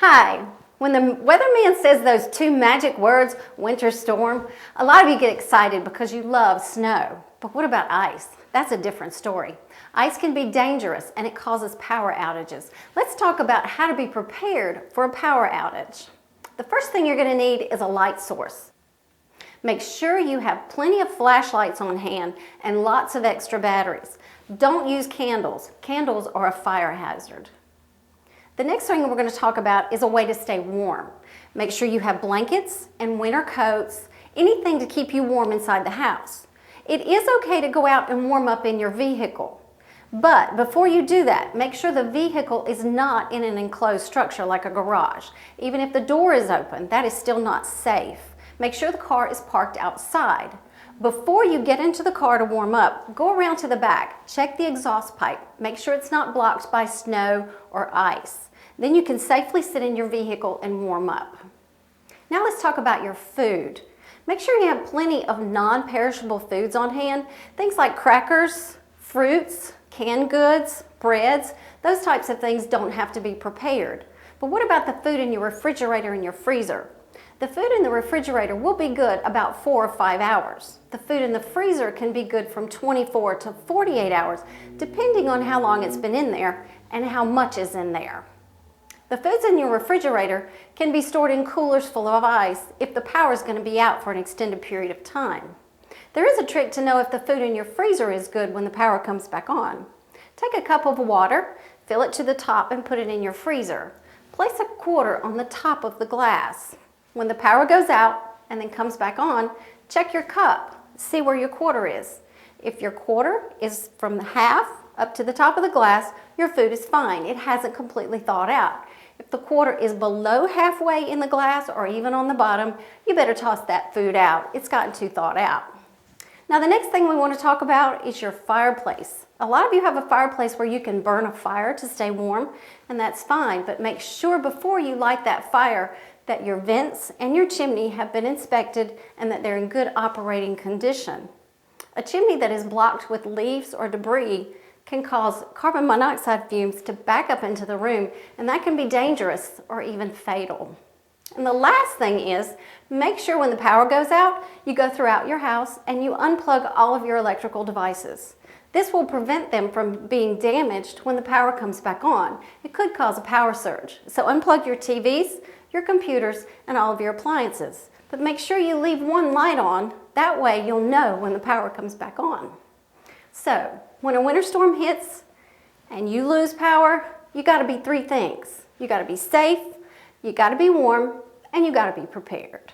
Hi. When the weatherman says those two magic words, winter storm, a lot of you get excited because you love snow. But what about ice? That's a different story. Ice can be dangerous and it causes power outages. Let's talk about how to be prepared for a power outage. The first thing you're going to need is a light source. Make sure you have plenty of flashlights on hand and lots of extra batteries. Don't use candles. Candles are a fire hazard. The next thing we're going to talk about is a way to stay warm. Make sure you have blankets and winter coats, anything to keep you warm inside the house. It is okay to go out and warm up in your vehicle. But before you do that, make sure the vehicle is not in an enclosed structure like a garage. Even if the door is open, that is still not safe. Make sure the car is parked outside. Before you get into the car to warm up, go around to the back, check the exhaust pipe, make sure it's not blocked by snow or ice. Then you can safely sit in your vehicle and warm up. Now let's talk about your food. Make sure you have plenty of non-perishable foods on hand, things like crackers, fruits, canned goods, breads. Those types of things don't have to be prepared. But what about the food in your refrigerator and your freezer? The food in the refrigerator will be good about 4 or 5 hours. The food in the freezer can be good from 24 to 48 hours, depending on how long it's been in there and how much is in there. The foods in your refrigerator can be stored in coolers full of ice if the power is going to be out for an extended period of time. There is a trick to know if the food in your freezer is good when the power comes back on. Take a cup of water, fill it to the top and put it in your freezer. Place a quarter on the top of the glass. When the power goes out and then comes back on, check your cup, see where your quarter is. If your quarter is from the half up to the top of the glass, your food is fine. It hasn't completely thawed out. If the quarter is below halfway in the glass or even on the bottom, you better toss that food out. It's gotten too thawed out. Now the next thing we want to talk about is your fireplace. A lot of you have a fireplace where you can burn a fire to stay warm, and that's fine, but make sure before you light that fire that your vents and your chimney have been inspected and that they're in good operating condition. A chimney that is blocked with leaves or debris can cause carbon monoxide fumes to back up into the room, and that can be dangerous or even fatal. And the last thing is, make sure when the power goes out, you go throughout your house and you unplug all of your electrical devices. This will prevent them from being damaged when the power comes back on. It could cause a power surge. So unplug your TVs, your computers, and all of your appliances. But make sure you leave one light on. That way you'll know when the power comes back on. So when a winter storm hits and you lose power, you got to be 3 things. You got to be safe, you got to be warm, and you got to be prepared.